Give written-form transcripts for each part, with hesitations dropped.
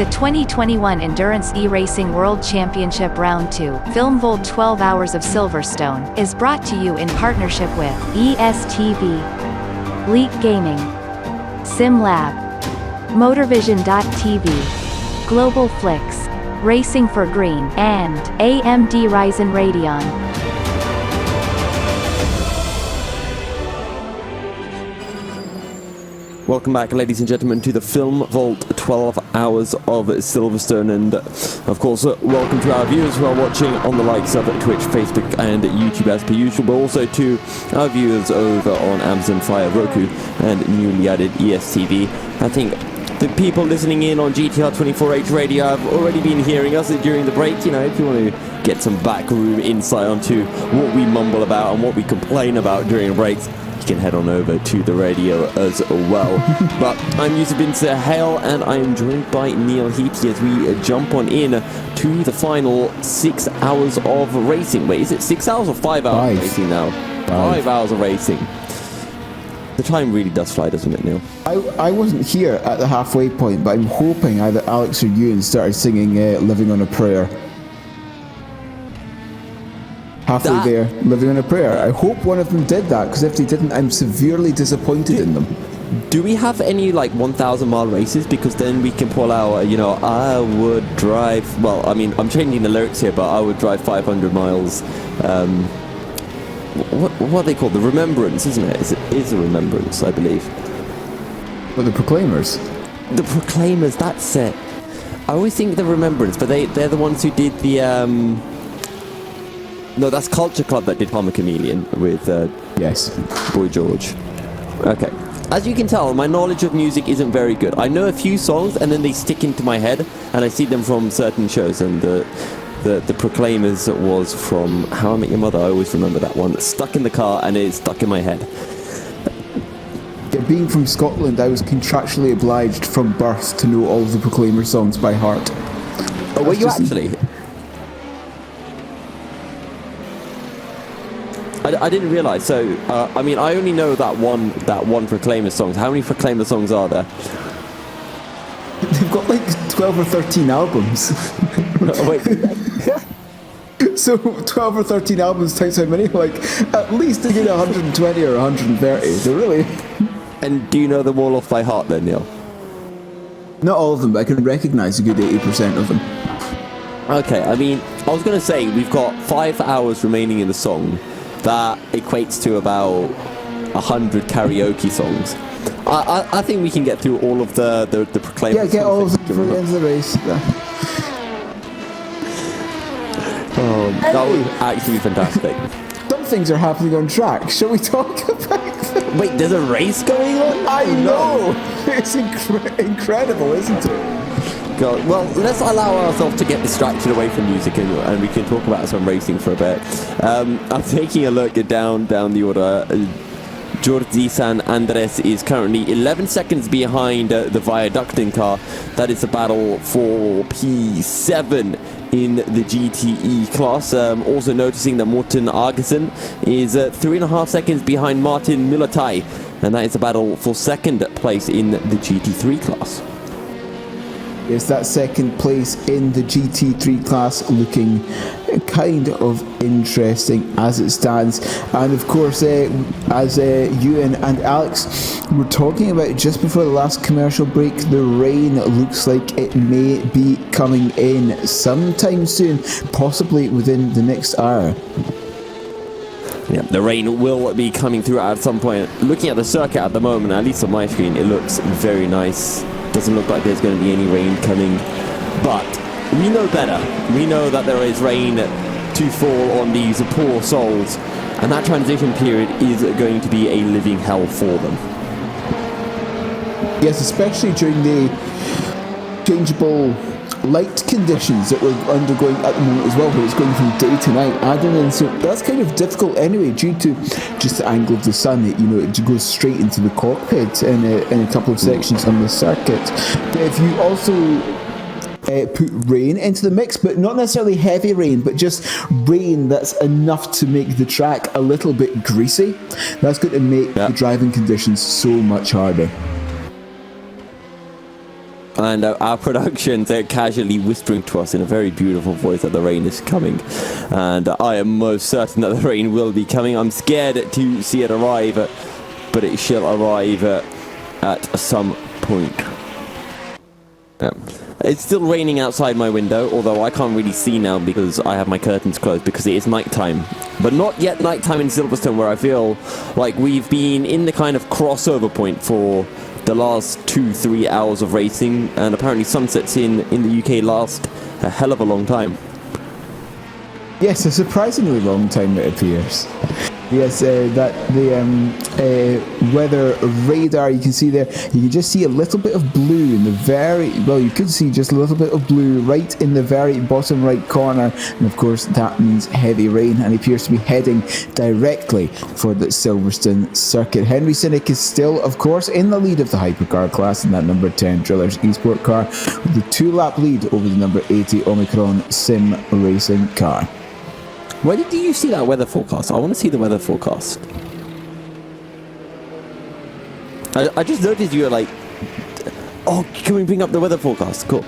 The 2021 Endurance E-Racing World Championship Round 2, Film Volt 12 Hours of Silverstone, is brought to you in partnership with ESTV, Leak Gaming, SimLab, Motorvision.tv, Global Flix, Racing for Green, and AMD Ryzen Radeon. Welcome back, ladies and gentlemen, to the Film Vault 12 Hours of Silverstone, and of course, welcome to our viewers who are watching on the likes of Twitch, Facebook, and YouTube as per usual, but also to our viewers over on Amazon Fire, Roku, and newly added ESTV. I think the people listening in on GTR 24H radio have already been hearing us during the break. You know, if you want to get some backroom insight onto what we mumble about and what we complain about during breaks, you can head on over to the radio as well. But I'm Yusuf bin Hale, and I am joined by Neil Heaty as we jump on in to the final 6 hours of racing. Wait, is it 6 hours or 5 hours of racing now? 5 hours of racing. The time really does fly, doesn't it, Neil? I wasn't here at the halfway point, but I'm hoping either Alex or Ewan started singing Living on a Prayer. Halfway there, Living on a Prayer. I hope one of them did that, because if they didn't, I'm severely disappointed in them. Do we have any, like, 1,000-mile races? Because then we can pull out, you know, I would drive... Well, I mean, I'm changing the lyrics here, but I would drive 500 miles... What are they called? The Remembrance, isn't it? It is a Remembrance, I believe. Well, the Proclaimers. The Proclaimers, that's it. I always think the Remembrance, but they're the ones who did the... No, that's Culture Club that did Palmer Chameleon with yes, Boy George. Okay. As you can tell, my knowledge of music isn't very good. I know a few songs, and then they stick into my head, and I see them from certain shows, and the Proclaimers was from How I Met Your Mother. I always remember that one. It's stuck in the car, and it's stuck in my head. Yeah, being from Scotland, I was contractually obliged from birth to know all of the Proclaimer songs by heart. Oh, were you actually? I didn't realise. So, I mean, I only know that one Proclaimer song. How many Proclaimer songs are there? They've got like 12 or 13 albums. Oh, wait. So 12 or 13 albums times how many? Like, at least a good 120 or 130. They're really... And do you know them all off by heart then, Neil? Not all of them, but I can recognise a good 80% of them. Okay, I mean, I was going to say, we've got 5 hours remaining in the song. That equates to about 100 karaoke songs. I think we can get through all of the Proclaimers. Yeah, get all of them for the end of the race. Oh, that would actually be fantastic. Some things are happening on track. Shall we talk about them? Wait, there's a race going on? I know! It's incredible, isn't it? God. Well, let's allow ourselves to get distracted away from music, and we can talk about some racing for a bit. I'm taking a look down the order. Jordi San Andres is currently 11 seconds behind the Viaducting car. That is a battle for P7 in the GTE class. Also noticing that Morten Argesen is 3.5 seconds behind Martin Milatai, and that is a battle for second place in the GT3 class. Yes, that second place in the GT3 class looking kind of interesting as it stands. And of course, as Ewan and Alex were talking about just before the last commercial break, the rain looks like it may be coming in sometime soon, possibly within the next hour. Yeah, the rain will be coming through at some point. Looking at the circuit at the moment, at least on my screen, it looks very nice. Doesn't look like there's going to be any rain coming, but we know better. We know that there is rain to fall on these poor souls, and that transition period is going to be a living hell for them. Yes, especially during the changeable light conditions that we're undergoing at the moment as well, where it's going from day to night adding in, so that's kind of difficult anyway due to just the angle of the sun. You know, it goes straight into the cockpit in a couple of sections on the circuit. But if you also put rain into the mix, but not necessarily heavy rain, but just rain that's enough to make the track a little bit greasy, that's going to make the driving conditions so much harder. And our productions are casually whispering to us in a very beautiful voice that the rain is coming. And I am most certain that the rain will be coming. I'm scared to see it arrive, but it shall arrive at some point. Yeah. It's still raining outside my window, although I can't really see now because I have my curtains closed because it is nighttime. But not yet nighttime in Silverstone, where I feel like we've been in the kind of crossover point for the last 2-3 hours of racing, and apparently sunsets in the UK last a hell of a long time. Yes, a surprisingly long time it appears. Yes, that the weather radar, you can see there, you can just see a little bit of blue in the you could see just a little bit of blue right in the very bottom right corner, and of course that means heavy rain, and it appears to be heading directly for the Silverstone circuit. Henry Sinnick is still, of course, in the lead of the hypercar class in that number 10 Drillers eSport car, with the 2-lap lead over the number 80 Omicron Sim Racing car. Where did you see that weather forecast? I want to see the weather forecast. I just noticed you were like, oh, can we bring up the weather forecast? Cool.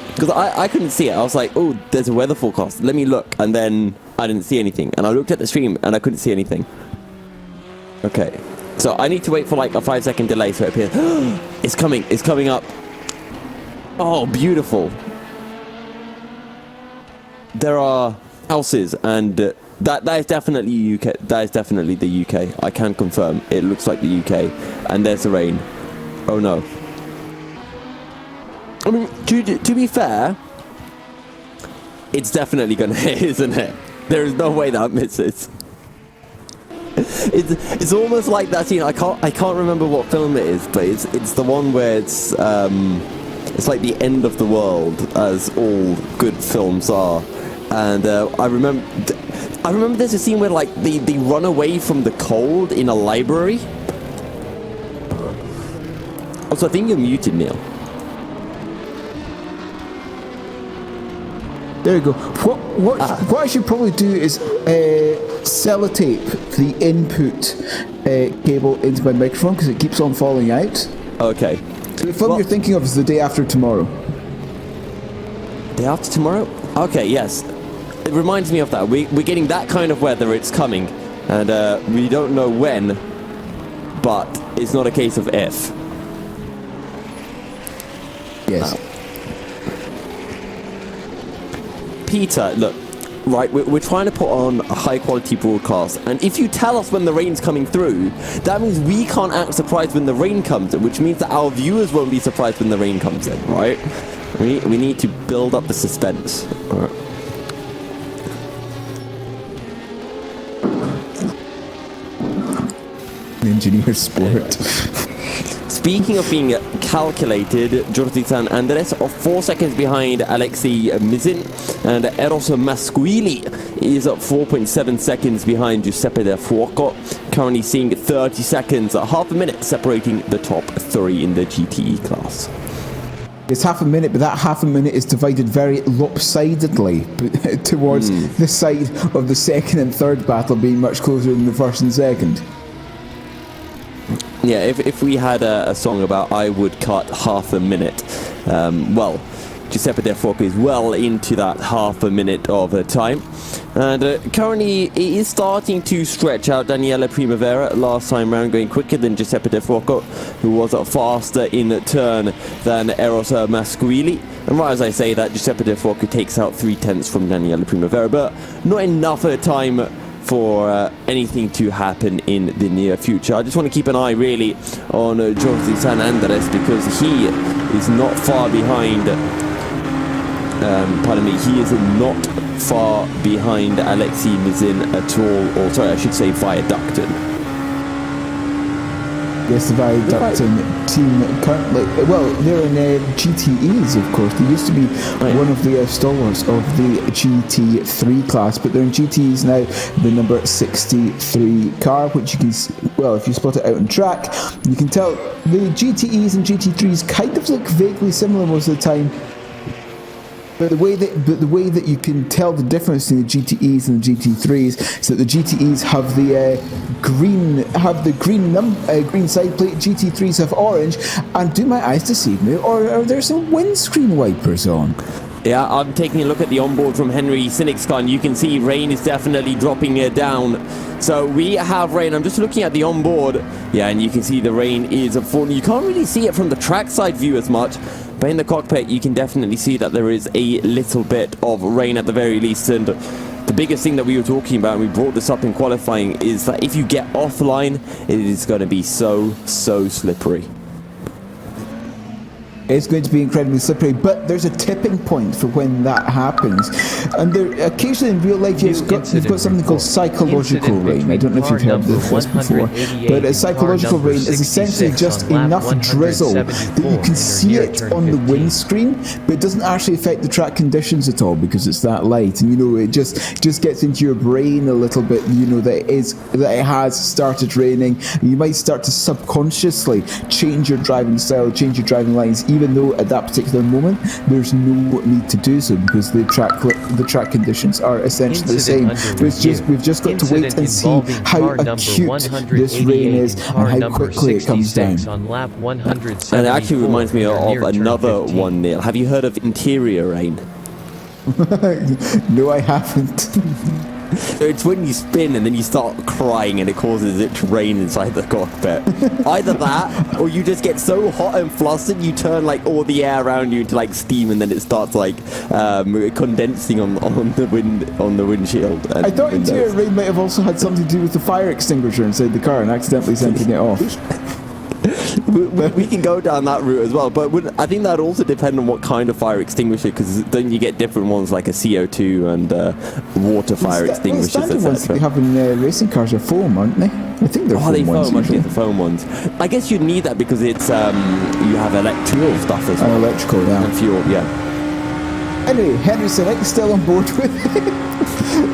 Because I couldn't see it. I was like, oh, there's a weather forecast. Let me look. And then I didn't see anything. And I looked at the stream and I couldn't see anything. Okay. So I need to wait for like a 5-second delay so it appears. It's coming. It's coming up. Oh, beautiful. There are houses, and that is definitely UK. That is definitely the UK. I can confirm. It looks like the UK, and there's the rain. Oh no. I mean, to be fair, it's definitely gonna hit, isn't it? There is no way that misses. It's almost like that scene. I can't remember what film it is, but it's the one where it's like the end of the world, as all good films are. And I remember there's a scene where like they run away from the cold in a library. Also, I think you're muted, Neil. There you go. What I should probably do is sellotape the input cable into my microphone because it keeps on falling out. Okay. So the film you're thinking of is The Day After Tomorrow. Day After Tomorrow? Okay, yes. It reminds me of that. We're getting that kind of weather. It's coming, and we don't know when, but it's not a case of if. Yes. Peter, look, right, we're trying to put on a high-quality broadcast, and if you tell us when the rain's coming through, that means we can't act surprised when the rain comes in, which means that our viewers won't be surprised when the rain comes in, right? We need to build up the suspense. All right. Engineer sport. Speaking of being calculated, Jordi San Andres are 4 seconds behind Alexei Mizin, and Eros Masquili is 4.7 seconds behind Giuseppe Del Fuoco, currently seeing 30 seconds, half a minute separating the top three in the GTE class. It's half a minute, but that half a minute is divided very lopsidedly towards the side of the second and third battle being much closer than the first and second. Yeah, if we had a song about I would cut half a minute, well, Giuseppe Del Fuoco is well into that half a minute of time. And currently it is starting to stretch out. Daniele Primavera last time round going quicker than Giuseppe Del Fuoco, who was faster in turn than Eros Masquili. And right as I say that, Giuseppe Del Fuoco takes out 3/10 from Daniele Primavera, but not enough time for anything to happen in the near future. I just want to keep an eye really on Jordi San Andres, because he is not far behind. He is not far behind Alexei Mizin at all, or sorry, I should say Viaductin. Yes, the Viaductin team currently, well, they're in GTEs, of course. They used to be one of the stalwarts of the GT3 class, but they're in GTEs now, the number 63 car, which you can, well, if you spot it out on track, you can tell the GTEs and GT3s kind of look vaguely similar most of the time. But the way that you can tell the difference between the GTEs and the GT3s is that the GTEs have the green side plate, GT3s have orange, and do my eyes deceive me, or are there some windscreen wipers on? Yeah, I'm taking a look at the onboard from Henry Sinnick's car, and you can see rain is definitely dropping it down. So we have rain. I'm just looking at the onboard. Yeah, and you can see the rain is falling. You can't really see it from the trackside view as much, but in the cockpit you can definitely see that there is a little bit of rain at the very least. And the biggest thing that we were talking about, and we brought this up in qualifying, is that if you get offline, it is going to be so slippery. It's going to be incredibly slippery, but there's a tipping point for when that happens. And there, occasionally in real life, you've got something called psychological rain. I don't know if you've heard of this before, but a psychological rain is essentially just enough drizzle that you can see it on the windscreen, but it doesn't actually affect the track conditions at all because it's that light. And it just gets into your brain a little bit. That it has started raining. And you might start to subconsciously change your driving style, change your driving lines, even though at that particular moment there's no need to do so because the track conditions are essentially the same. But we've just got to wait and see how acute this rain is and how quickly it comes down. And it actually reminds me of another one, Neil. Have you heard of interior rain? No, I haven't. So it's when you spin and then you start crying and it causes it to rain inside the cockpit. Either that, or you just get so hot and flustered you turn all the air around you into steam, and then it starts condensing on the windshield. I thought interior rain might have also had something to do with the fire extinguisher inside the car and accidentally sending it off. We can go down that route as well, but I think that also depend on what kind of fire extinguisher, because then you get different ones like a CO2 and water fire extinguishers, etc. The ones that they have in racing cars are foam, aren't they? I think they're foam ones. The foam ones. I guess you'd need that because it's you have electrical stuff as well. Electrical, yeah. And fuel, yeah. Anyway, Henry Sinnick still on board with it.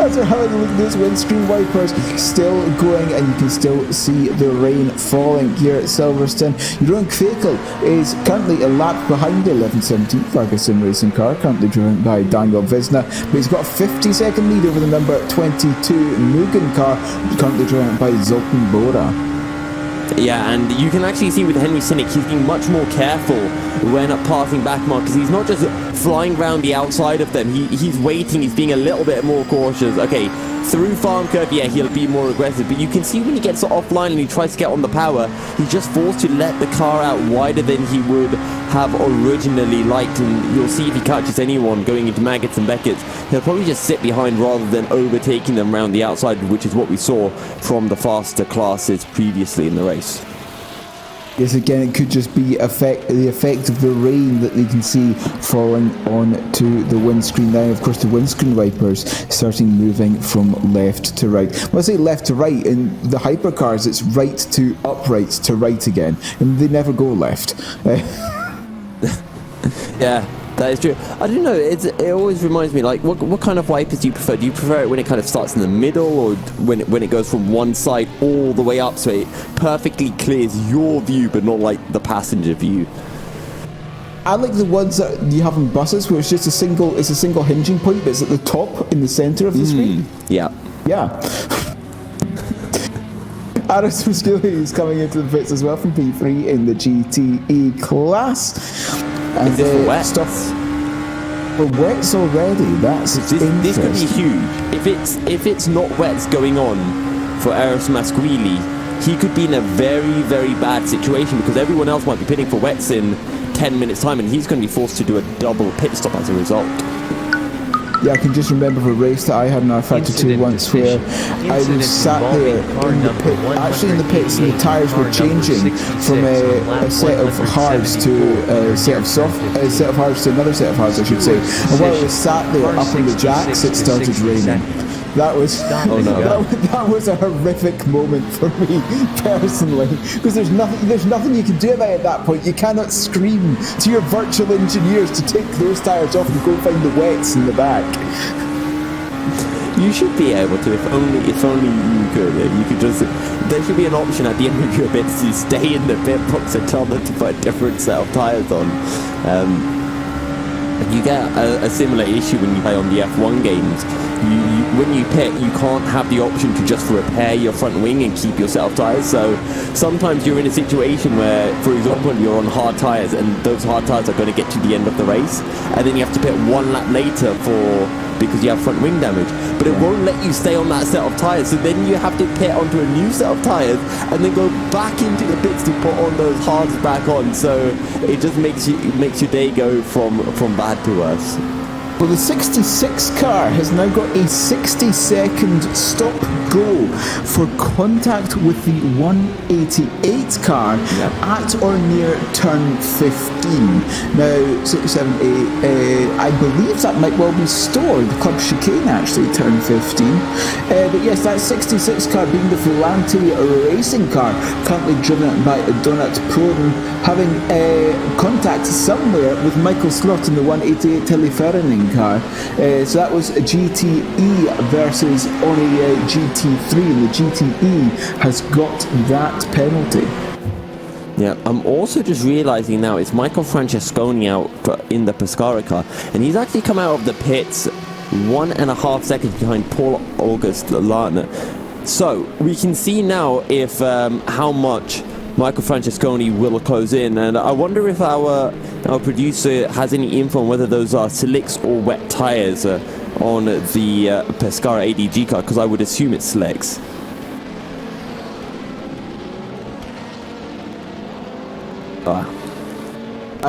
As we're having a look at those windscreen wipers still going, and you can still see the rain falling here at Silverstone. Jeroen Kwekel is currently a lap behind the 1117 Ferguson racing car, currently driven by Daniel Visna, but he's got a 50-second lead over the number 22 Mugen car, currently driven by Zoltan Bora. Yeah, and you can actually see with Henry Sinnick, he's being much more careful when passing back markers. He's not just flying around the outside of them. He's waiting. He's being a little bit more cautious. Okay, through farm curve, yeah, he'll be more aggressive. But you can see when he gets offline and he tries to get on the power, he's just forced to let the car out wider than he would have originally liked. And you'll see if he catches anyone going into Maggots and Beckett's, he'll probably just sit behind rather than overtaking them around the outside, which is what we saw from the faster classes previously in the race. Yes, again, it could just be the effect of the rain that you can see falling onto the windscreen now. Of course, the windscreen wipers starting moving from left to right. When I say left to right, in the hypercars, it's right to upright to right again, and they never go left. Yeah. That is true. I don't know. It always reminds me, what kind of wipers do you prefer? Do you prefer it when it kind of starts in the middle, or when it goes from one side all the way up so it perfectly clears your view, but not the passenger view? I like the ones that you have in buses where it's just a single hinging point, but it's at the top in the centre of the screen. Yeah. Yeah. Aris Musculi is coming into the pits as well from P3 in the GTE class. And is this for wets? For wets already, that's interesting. This could be huge. If it's not wets going on for Aris Musculi, he could be in a very, very bad situation because everyone else might be pitting for wets in 10 minutes time, and he's going to be forced to do a double pit stop as a result. Yeah, I can just remember the race that I had in our Factor 2 once where I was sat there in the pit, actually in the pits, and the tyres were changing from a set of hards to a set of hards to another set of hards, I should say. And while I was sat there up in the jacks, it started raining. That was that was a horrific moment for me personally, because there's nothing you can do about it at that point. You cannot scream to your virtual engineers to take those tyres off and go find the wets in the back. You should be able to, if only you could. You could just. There should be an option at the end of your bits to stay in the pit box and tell them to put a different set of tyres on. You get a similar issue when you play on the F1 games. When you pit, you can't have the option to just repair your front wing and keep your setup tyres. So sometimes you're in a situation where, for example, you're on hard tyres and those hard tyres are going to get to the end of the race, and then you have to pit one lap later because you have front wing damage. But it won't let you stay on that set of tyres, so then you have to pit onto a new set of tyres and then go back into the pits to put on those hards back on. So it just makes your day go from bad to worse. Well, the 66 car has now got a 60-second stop-go for contact with the 188 car at or near turn 15. Now, 67A, I believe that might well be stored. The club chicane, actually, turn 15. But yes, that 66 car being the Volante racing car, currently driven by Donat Proden, having contact somewhere with Michael Slot in the 188 Teleferening car. So that was a GTE versus on a GT3, and the GTE has got that penalty. Yeah, I'm also just realising now it's Michael Francesconi out in the Pescara car, and he's actually come out of the pits 1.5 seconds behind Paul August Lardner. So we can see now if how much Michael Francesconi will close in, and I wonder if our producer has any info on whether those are slicks or wet tyres on the Pescara ADG car, because I would assume it's slicks. I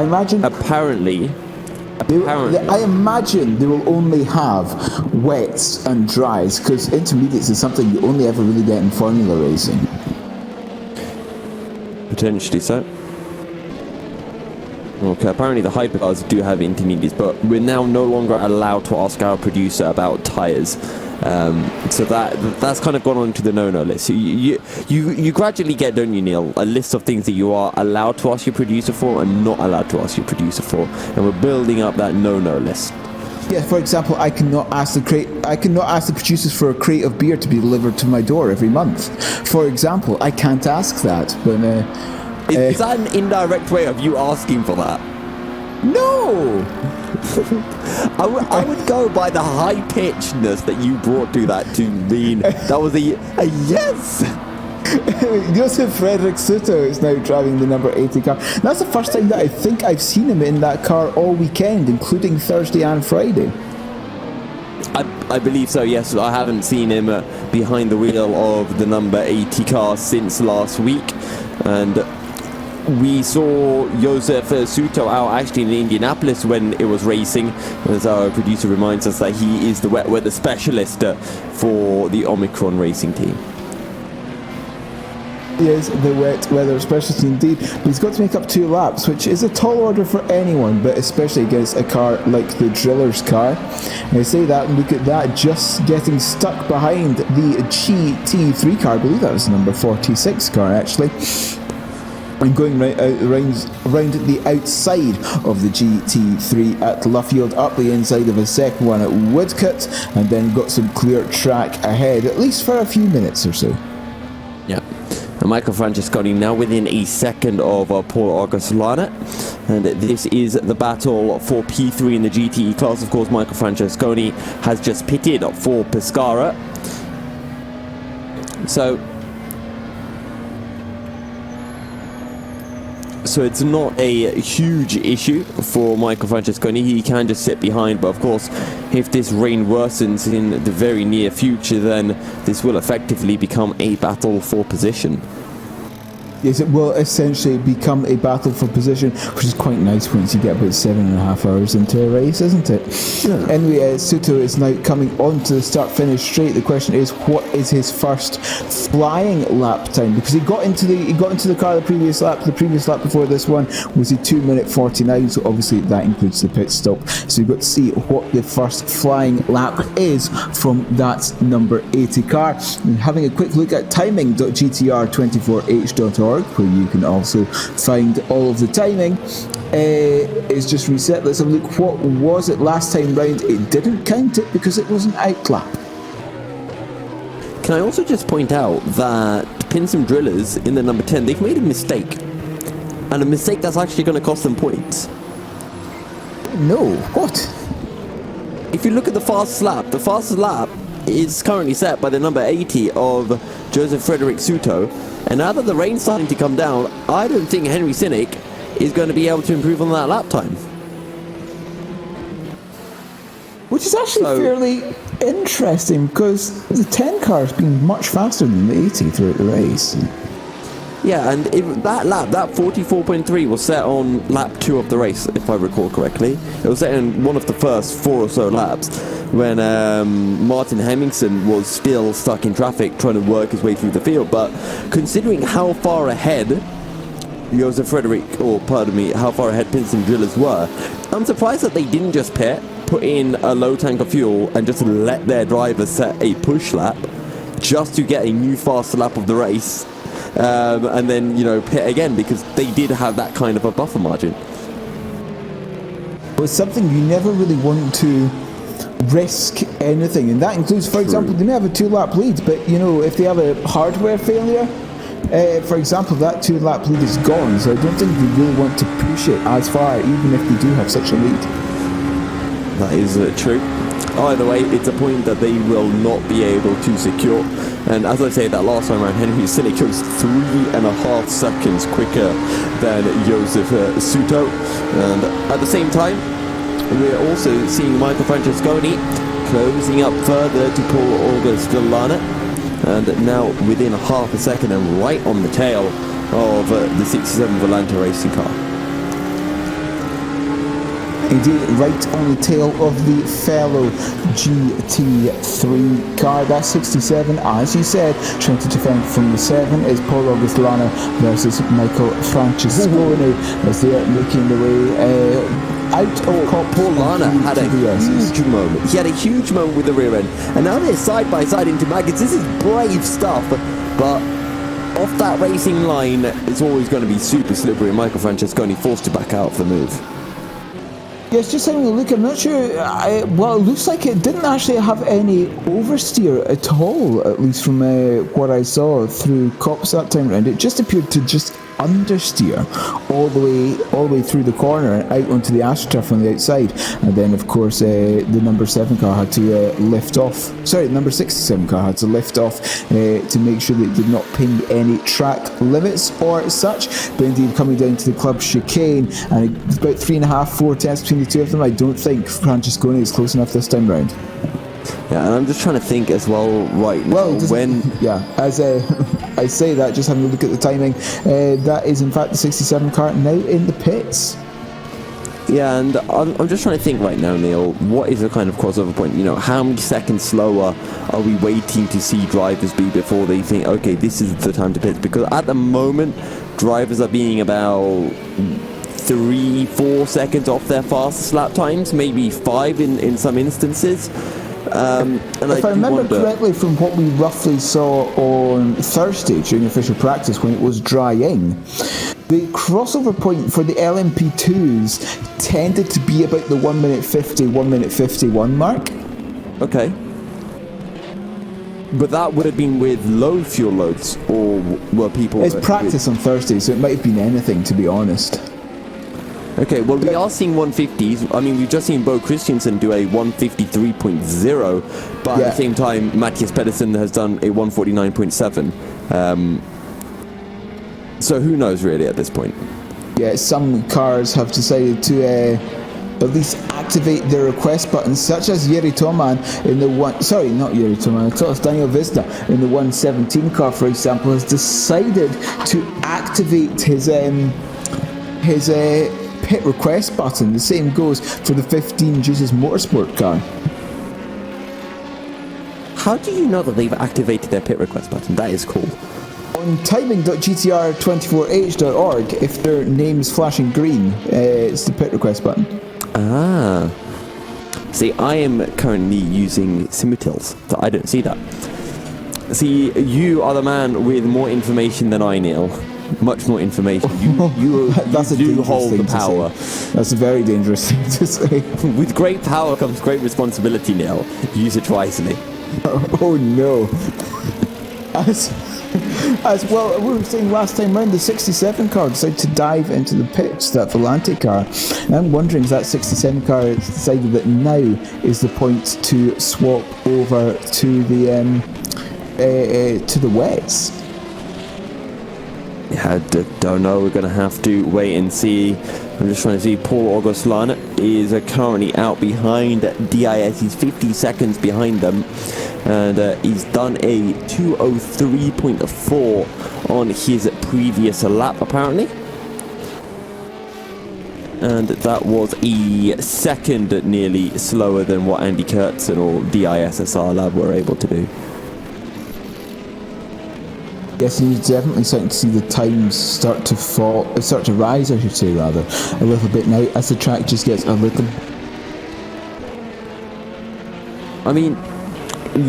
imagine. Apparently. I imagine they will only have wets and dries, because intermediates is something you only ever really get in Formula racing. Potentially so. Okay, apparently the hypercars do have intermediates, but we're now no longer allowed to ask our producer about tyres. So that's kind of gone on to the no-no list. You gradually get, don't you, Neil, a list of things that you are allowed to ask your producer for and not allowed to ask your producer for, and we're building up that no-no list. Yeah, for example, I cannot ask the producers for a crate of beer to be delivered to my door every month. For example, I can't ask that. But is that an indirect way of you asking for that? No. I would go by the high-pitchedness that you brought to that to mean that was a yes. Josef Frederick Suto is now driving the number 80 car. That's the first time that I think I've seen him in that car all weekend, including Thursday and Friday. I believe so, yes. I haven't seen him behind the wheel of the number 80 car since last week. And we saw Josef Suto out actually in Indianapolis when it was racing, as our producer reminds us that he is the wet weather specialist for the Omicron racing team. He is the wet weather specialist indeed, but he's got to make up 2 laps, which is a tall order for anyone, but especially against a car like the Driller's car. And I say that and look at that, just getting stuck behind the GT3 car. I believe that was the number 46 car actually. And going around the outside of the GT3 at Luffield, up the inside of a second one at Woodcote, and then got some clear track ahead, at least for a few minutes or so. Yeah. And Michael Francesconi now within a second of Paul August Lardner. And this is the battle for P3 in the GTE class. Of course, Michael Francesconi has just pitted for Pescara. So it's not a huge issue for Michael Francesconi. He can just sit behind, but of course, if this rain worsens in the very near future, then this will effectively become a battle for position. Yes, it will essentially become a battle for position, which is quite nice once you get about 7.5 hours into a race, isn't it? Yeah. Anyway, Suto is now coming on to the start-finish straight. The question is, what is his first flying lap time? Because he got into the car the previous lap. The previous lap before this one was a 2:49, so obviously that includes the pit stop. So you've got to see what the first flying lap is from that number 80 car. And having a quick look at timing.gtr24h.org, where you can also find all of the timing, is just reset. Let's have a look. What was it last time round? It didn't count it because it was an out lap. Can I also just point out that Pinsam Drillers in the number 10, they've made a mistake, and a mistake that's actually going to cost them points. no. What? If you look at the fastest lap is currently set by the number 80 of Joseph Frederick Suto. And now that the rain's starting to come down, I don't think Henry Sinnick is going to be able to improve on that lap time. Which is actually fairly interesting, because the 10 car has been much faster than the 80 throughout the race. Yeah, and that 44.3 was set on lap 2 of the race, if I recall correctly. It was set in one of the first 4 or so laps when Martin Hemmingsen was still stuck in traffic trying to work his way through the field. But considering how far ahead how far ahead Pinson Drillers were, I'm surprised that they didn't just put in a low tank of fuel and just let their driver set a push lap just to get a new faster lap of the race. And then, pit again, because they did have that kind of a buffer margin. But it's something you never really want to risk anything, and that includes, for example, they may have a 2-lap lead, but if they have a hardware failure, for example, that 2-lap lead is gone, so I don't think they really want to push it as far, even if they do have such a lead. That is true. Either way, it's a point that they will not be able to secure. And as I say, that last time around, Henry Sinnick was 3.5 seconds quicker than Joseph Suto. And at the same time, we're also seeing Michael Francesconi closing up further to Paul August-Lana. And now within half a second and right on the tail of the 67 Volante racing car. Indeed, right on the tail of the fellow GT3 car. That 67, as you said, trying to defend from the 7 is Paul August-Lana versus Michael Francesconi as they are making their way out of Paul Lana had a huge moment. He had a huge moment with the rear end, and now they're side by side into maggots. This is brave stuff, but off that racing line, it's always going to be super slippery, and Michael Francesconi forced to back out of the move. Yes, just having a look, I'm not sure, it looks like it didn't actually have any oversteer at all, at least from what I saw through cops that time around. It just appeared to just understeer all the way through the corner and out onto the AstroTurf on the outside, and then of course the number 7 car had to lift off. Sorry, the number 67 car had to lift off to make sure that it did not ping any track limits or such. But indeed, coming down to the club chicane, and it's about 3.5-4 tenths between the two of them. I don't think Francesconi is close enough this time round. Yeah, and I'm just trying to think as well, right, as I say that, just having a look at the timing, that is in fact the 67 car now in the pits. Yeah, and I'm just trying to think right now, Neil, what is the kind of crossover point? How many seconds slower are we waiting to see drivers be before they think, okay, this is the time to pit? Because at the moment, drivers are being about 3-4 seconds off their fastest lap times, maybe 5 in some instances. And if I remember correctly from what we roughly saw on Thursday during official practice when it was drying, the crossover point for the LMP2s tended to be about the 1 minute 50, 1 minute 51 mark. Okay. But that would have been with low fuel loads, or were people... It's practice on Thursday, so it might have been anything, to be honest. Okay, well, we are seeing 150s. I mean, we've just seen Bo Christensen do a 153.0, but at the same time, Matthias Pedersen has done a 149.7. So who knows, really, at this point? Yeah, some cars have decided to at least activate their request buttons, such as Jiri Toman in the Daniel Vista in the 117 car, for example, has decided to activate his pit request button. The same goes for the 15 Juices Motorsport car. How do you know that they've activated their pit request button? That is cool. On timing.gtr24h.org, if their name's flashing green, it's the pit request button. Ah. See, I am currently using Simutils, so I don't see that. See, you are the man with more information than I, Neil. Much more information. You do hold the power. That's a very dangerous thing to say. With great power comes great responsibility, Neil. Use it wisely. Oh no. As well, we were saying last time round, the 67 car decided to dive into the pits, that Volante car. And I'm wondering if that 67 car has decided that now is the point to swap over to the wets. Yeah, I don't know. We're going to have to wait and see. I'm just trying to see. Paul Augustin is currently out behind DIS. He's 50 seconds behind them. And he's done a 2:03.4 on his previous lap, apparently. And that was a second nearly slower than what Andy Kurtzen or DISSR Lab were able to do. Yes, and you're definitely starting to see the times start to rise, I should say, rather, a little bit now, as the track just gets a little... I mean,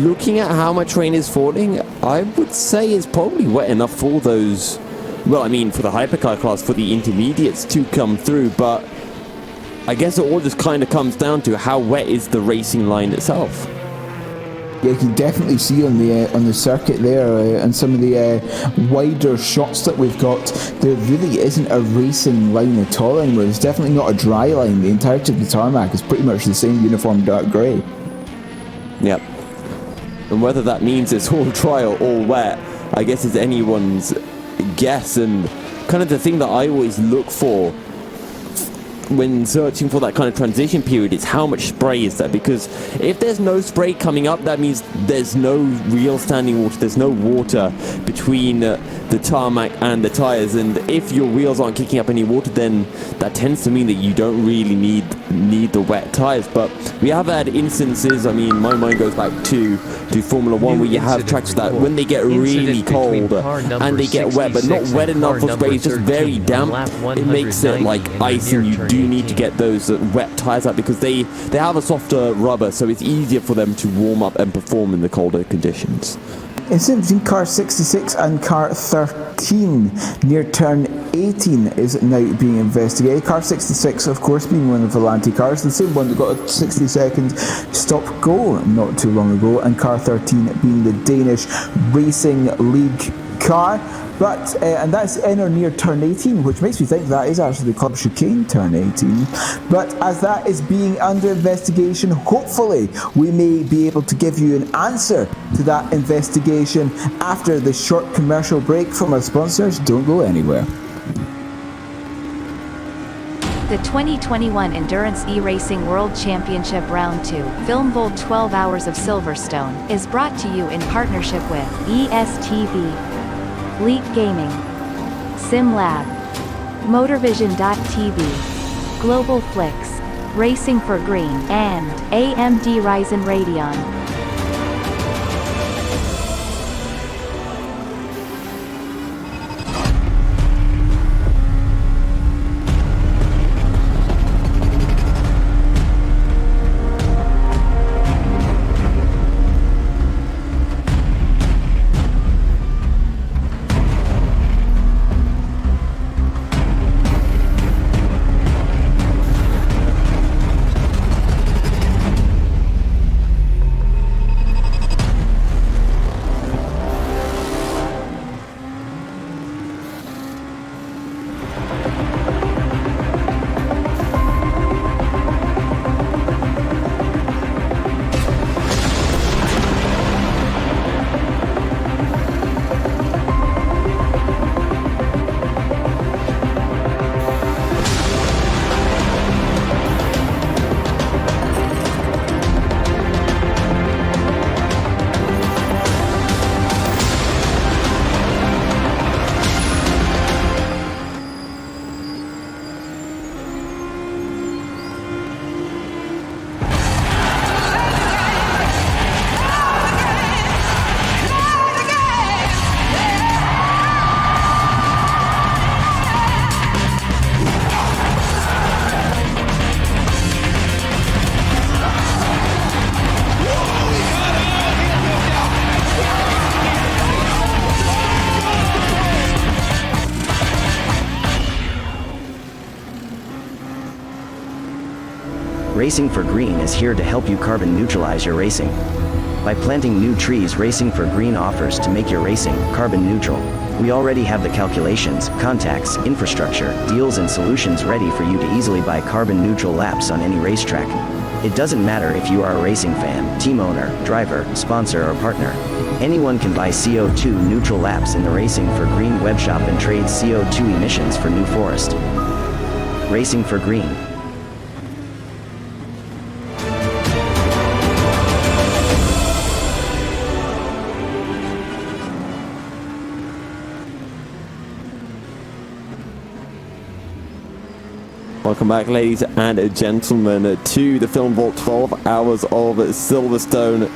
looking at how much rain is falling, I would say it's probably wet enough for those... Well, I mean, for the hypercar class, for the intermediates to come through, but I guess it all just kind of comes down to how wet is the racing line itself. Yeah, you can definitely see on the circuit there, and some of the wider shots that we've got, there really isn't a racing line at all anymore. There's definitely not a dry line. The entirety of the tarmac is pretty much the same uniform dark grey. Yep. And whether that means it's all dry or all wet, I guess is anyone's guess. And kind of the thing that I always look for when searching for that kind of transition period is how much spray is there, because if there's no spray coming up, that means there's no real standing water, there's no water between the tarmac and the tires, and if your wheels aren't kicking up any water, then that tends to mean that you don't really need the wet tires. But we have had instances, I mean, my mind goes back to Formula 1, where you have tracks that when they get really cold and they get wet, but not wet enough for spray, it's just very damp, it makes it like ice, and you do need to get those wet tires out, because they have a softer rubber, so it's easier for them to warm up and perform in the colder conditions. Incident between car 66 and car 13 near turn 18 is now being investigated. Car 66, of course, being one of the Volante cars, the same one that got a 60-second stop-go not too long ago, and car 13 being the Danish Racing League car. But, and that's in or near turn 18, which makes me think that is actually the club chicane turn 18. But as that is being under investigation, hopefully we may be able to give you an answer to that investigation after the short commercial break from our sponsors. Don't go anywhere. The 2021 Endurance E-Racing World Championship Round 2, Film Volt 12 Hours of Silverstone, is brought to you in partnership with ESTV, Leap Gaming, SimLab, Motorvision.tv, Global Flix, Racing for Green, and AMD Ryzen Radeon. Racing for Green is here to help you carbon neutralize your racing. By planting new trees, Racing for Green offers to make your racing carbon neutral. We already have the calculations, contacts, infrastructure, deals and solutions ready for you to easily buy carbon neutral laps on any racetrack. It doesn't matter if you are a racing fan, team owner, driver, sponsor or partner. Anyone can buy CO2 neutral laps in the Racing for Green webshop and trade CO2 emissions for New Forest. Racing for Green. Welcome back, ladies and gentlemen, to the Film Vault 12 Hours of Silverstone.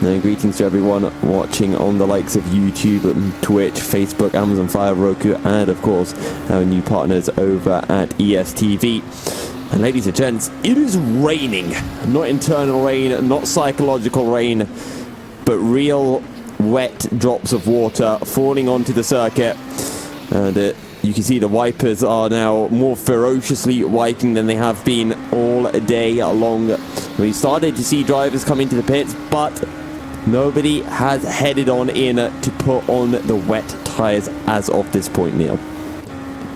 And greetings to everyone watching on the likes of YouTube, Twitch, Facebook, Amazon Fire, Roku, and of course our new partners over at ESTV. And ladies and gents, it is raining. Not internal rain, not psychological rain, but real wet drops of water falling onto the circuit. And you can see the wipers are now more ferociously wiping than they have been all day long. We started to see drivers come into the pits, but nobody has headed on in to put on the wet tyres as of this point, Neil.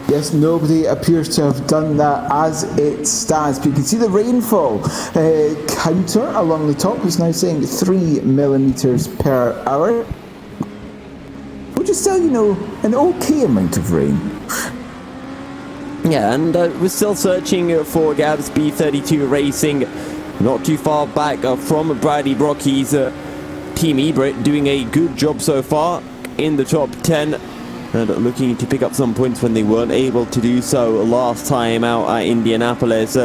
Yes, nobody appears to have done that as it stands. But you can see the rainfall counter along the top is now saying 3 millimeters per hour. Which is still, an okay amount of rain. Yeah, and we're still searching for Gabs B32 Racing, not too far back from Bradley Brockey's Team Ebrit, doing a good job so far in the top 10 and looking to pick up some points when they weren't able to do so last time out at Indianapolis.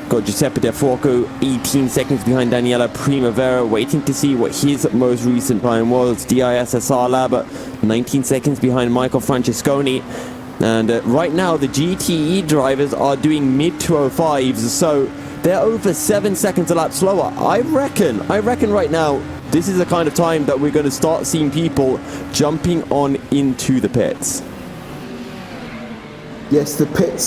Got Giuseppe De Fuoco 18 seconds behind Daniela Primavera, waiting to see what his most recent time was. DISSR Lab 19 seconds behind Michael Francesconi. And right now the GTE drivers are doing mid-205s, so they're over 7 seconds a lap slower. I reckon right now this is the kind of time that we're going to start seeing people jumping on into the pits. Yes, the pit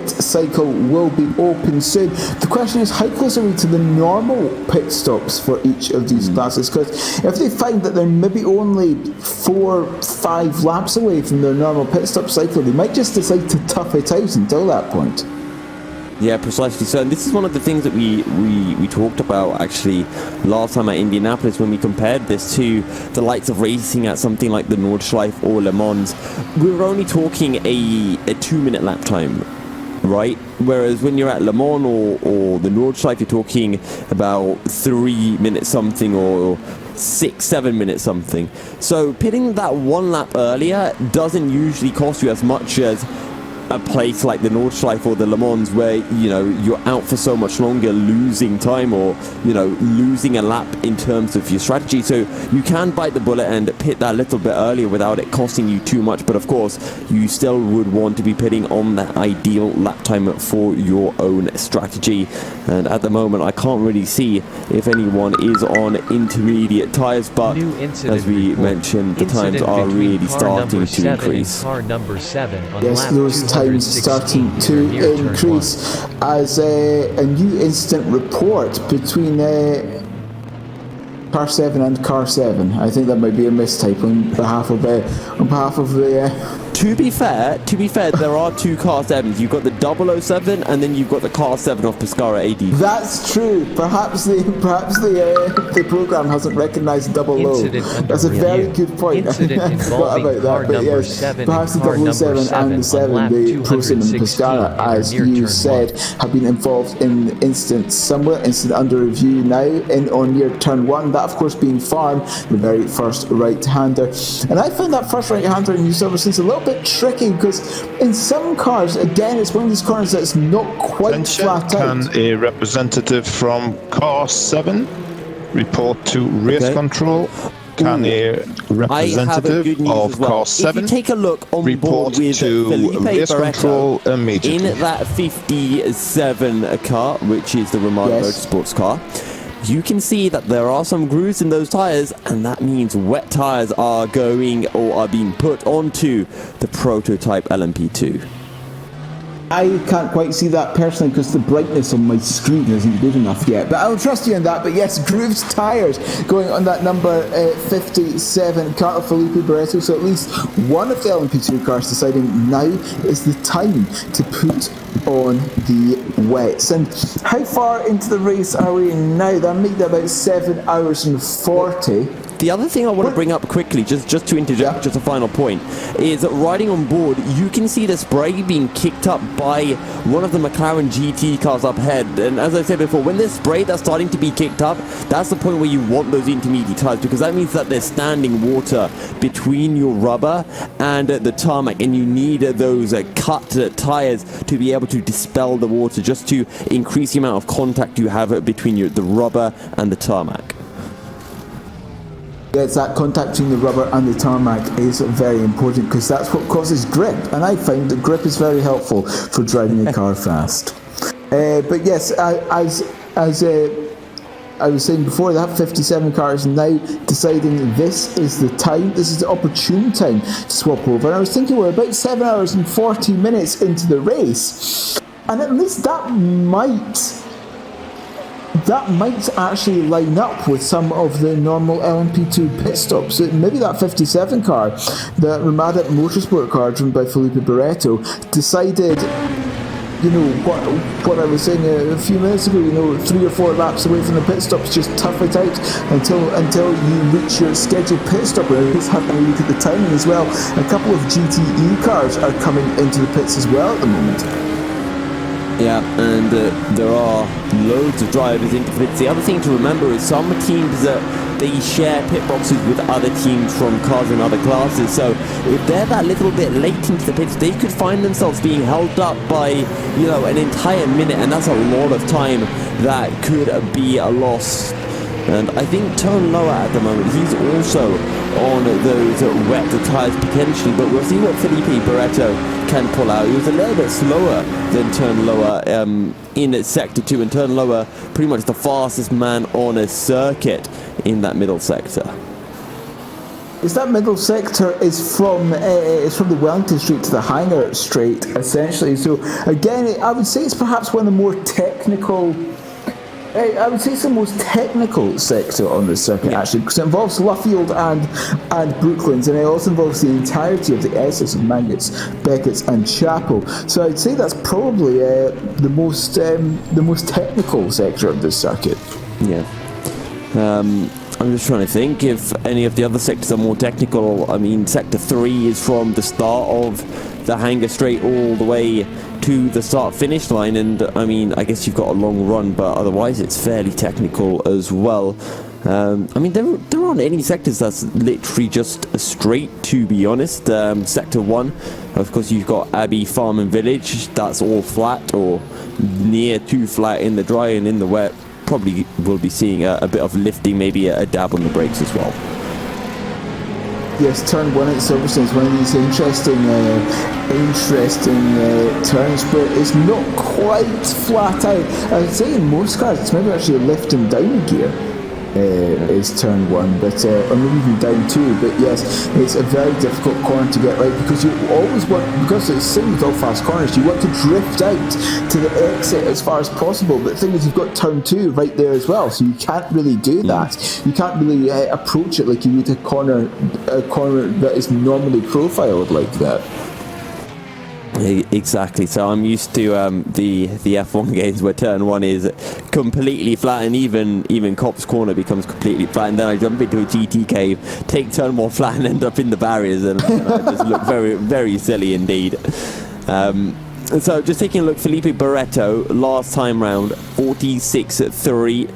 cycle will be open soon. The question is, how close are we to the normal pit stops for each of these classes? Because if they find that they're maybe only 4-5 laps away from their normal pit stop cycle, they might just decide to tough it out until that point. Yeah, precisely so. And this is one of the things that we talked about actually last time at Indianapolis when we compared this to the likes of racing at something like the Nordschleife or Le Mans. We were only talking a 2-minute lap time, right? Whereas when you're at Le Mans or the Nordschleife, you're talking about 3 minutes something or 6-7 minutes something. So pitting that 1 lap earlier doesn't usually cost you as much as a place like the Nordschleife or the Le Mans, where you're out for so much longer, losing time or losing a lap in terms of your strategy. So you can bite the bullet and pit that little bit earlier without it costing you too much, but of course you still would want to be pitting on that ideal lap time for your own strategy. And at the moment I can't really see if anyone is on intermediate tires, but as we mentioned, the times are really starting to increase. Car number 7 on yes, those times starting to increase as a new incident report between car 7 and car 7. I think that might be a mistype on behalf of the To be fair, there are 2 car 7s. You've got the 007 and then you've got the car 7 of Pescara AD. That's true. Perhaps the program hasn't recognised 00. That's a very good point. Incident involving about car that, but number yes, 7 perhaps and the car number 07 and the 7, the Prosim and Pescara, as you said, have been involved in the incident somewhere. Incident under review now on near turn 1. That, of course, being Farm, the very first right-hander. And I found that first right-hander in New Silverstone a little bit tricky, because in some cars, again, it's one of these corners that's not quite flat out. Can a representative from car 7 report to race control? Can a representative of car 7 if you take a look on report board with to Felipe race control Barreto immediately? in that 57 car, which is the Romano Motorsports car, you can see that there are some grooves in those tires, and that means wet tires are going or are being put onto the prototype LMP2. I can't quite see that personally because the brightness on my screen isn't good enough yet. But I'll trust you on that. But yes, Groove's tyres going on that number 57 car of Felipe Barreto. So at least one of the LMP2 cars deciding now is the time to put on the wets. And how far into the race are we now? That made about 7 hours and 40. The other thing I want to bring up quickly, just to interject, just a final point, is that riding on board, you can see the spray being kicked up by one of the McLaren GT cars up ahead. And as I said before, when there's spray that's starting to be kicked up, that's the point where you want those intermediate tyres, because that means that there's standing water between your rubber and the tarmac, and you need those cut tyres to be able to dispel the water, just to increase the amount of contact you have between the rubber and the tarmac. Yes, that contact between the rubber and the tarmac is very important because that's what causes grip, and I find that grip is very helpful for driving a car fast. But yes, as I was saying before, that 57 car is now deciding this is the time, this is the opportune time to swap over. And I was thinking we're about 7 hours and 40 minutes into the race, and at least that might actually line up with some of the normal LMP2 pit stops. Maybe that 57 car, the Ramada Motorsport car driven by Felipe Barreto, decided, you know, what I was saying a few minutes ago, you know, 3 or 4 laps away from the pit stops, just tough it out until you reach your scheduled pit stop. And just having a look at the timing as well, a couple of GTE cars are coming into the pits as well at the moment. Yeah, and there are loads of drivers into the pits. The other thing to remember is some teams they share pit boxes with other teams from cars in other classes. So if they're that little bit late into the pits, they could find themselves being held up by, you know, an entire minute, and that's a lot of time that could be a loss. And I think Tone Lower at the moment, he's also on those wet tyres potentially, but we'll see what Felipe Barreto can pull out. He was a little bit slower than Turn Lower in Sector 2, and Turn Lower pretty much the fastest man on a circuit in that middle sector. That middle sector is from the Wellington Street to the Hangar Straight, essentially. So again, I would say it's perhaps one of the more technical. I would say it's the most technical sector on the circuit, actually, because it involves Luffield and Brooklands, and it also involves the entirety of the Essex, Mangots, Beckett's, and Chapel. So I'd say that's probably the most technical sector of this circuit. Yeah. I'm just trying to think if any of the other sectors are more technical. I mean, Sector 3 is from the start of the Hangar Straight all the way to the start-finish line, and I mean, I guess you've got a long run, but otherwise it's fairly technical as well. I mean, there aren't any sectors that's literally just straight, to be honest. Sector 1, of course, you've got Abbey Farm and Village. That's all flat or near to flat in the dry, and in the wet probably will be seeing a bit of lifting, maybe a dab on the brakes as well. Yes, turn 1 at Silverstone is one of these interesting turns where it's not quite flat out. I'd say in most cars it's maybe actually a lift and down gear is turn 1, but or maybe even down 2. But yes, it's a very difficult corner to get right, because you always want, because it's same with all fast corners, you want to drift out to the exit as far as possible. But the thing is, you've got turn 2 right there as well, so you can't really do that. You can't really approach it like you would a corner that is normally profiled like that. Exactly. So I'm used to the F1 games where turn 1 is completely flat, and even Copse Corner becomes completely flat, and then I jump into a GT cave, take turn 1 flat, and end up in the barriers, and I just look very, very silly indeed. So just taking a look, Felipe Barreto last time round 46.3.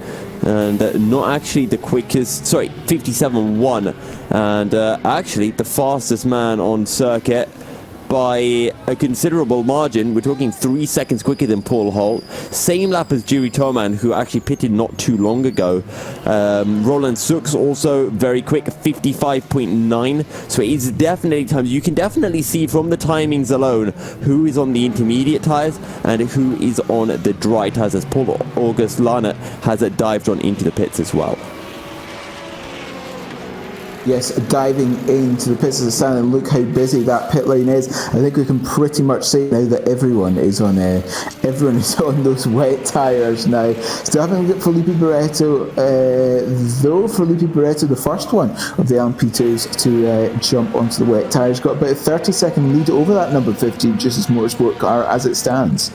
And not actually the quickest, 57.1, and actually the fastest man on circuit by a considerable margin. We're talking 3 seconds quicker than Paul Holt. Same lap as Jiri Toman, who actually pitted not too long ago. Roland Sux also very quick, 55.9. So it's definitely times. You can definitely see from the timings alone who is on the intermediate tyres and who is on the dry tyres, as Paul August Larnett has dived on into the pits as well. Yes, diving into the pits as a stand, and look how busy that pit lane is. I think we can pretty much say now that everyone is on those wet tyres now. Still haven't got Felipe Barreto, though Felipe Barreto, the first one of the LMP2s to jump onto the wet tyres, got about a 30-second lead over that number 15 Justice Motorsport car as it stands.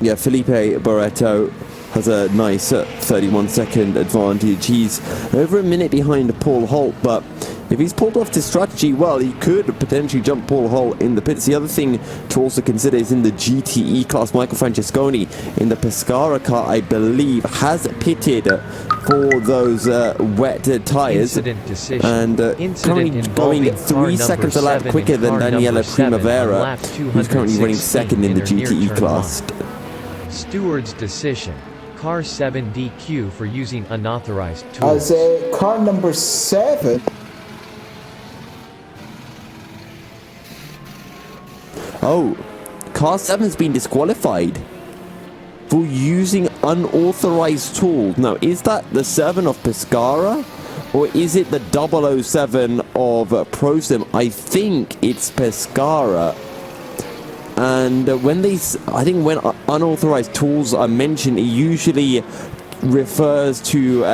Yeah, Felipe Barreto has a nice 31-second advantage. He's over a minute behind Paul Holt, but if he's pulled off this strategy well, he could potentially jump Paul Holt in the pits. The other thing to also consider is in the GTE class, Michael Francesconi in the Pescara car, I believe, has pitted for those wet tyres and currently going 3 seconds a lap quicker than Daniela Primavera, who's currently running second in the GTE class. Steward's decision. Car 7 DQ for using unauthorized tools. As car number 7. Oh, car 7's been disqualified for using unauthorized tools. Now, is that the 7 of Pescara, or is it the 007 of ProSim? I think it's Pescara. And when unauthorized tools are mentioned, it usually refers to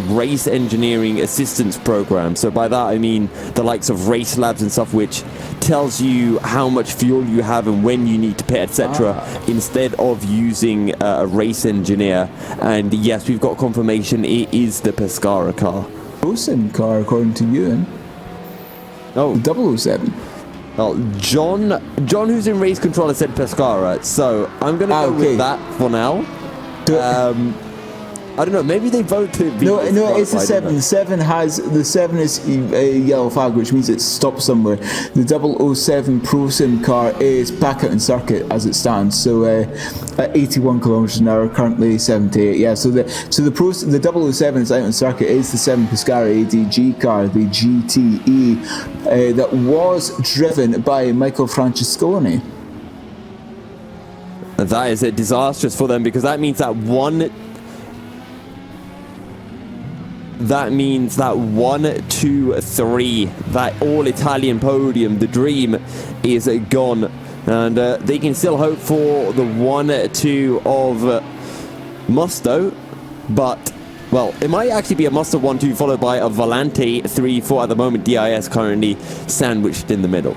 race engineering assistance programs. So by that I mean the likes of race labs and stuff, which tells you how much fuel you have and when you need to pit, etc., instead of using a race engineer. And yes, we've got confirmation it is the Pescara car. ProSim car, according to you. Oh, 007. Well, John, who's in race control, has said Pescara, so I'm going to go with that for now. I don't know, maybe they vote to be... No, it's the 7. The 7 is a yellow flag, which means it's stopped somewhere. The 007 ProSim car is back out in circuit as it stands, so at 81 kilometers an hour, currently 78. Yeah, so the 007 is out in circuit is the 7 Pescara ADG car, the GTE, that was driven by Michael Francesconi. That is disastrous for them, because that means that 1, 2, 3, that all-Italian podium, the dream is gone. And they can still hope for the 1, 2 of Musto, but, well, it might actually be a Musto 1, 2 followed by a Volante 3, 4 at the moment. DIS currently sandwiched in the middle.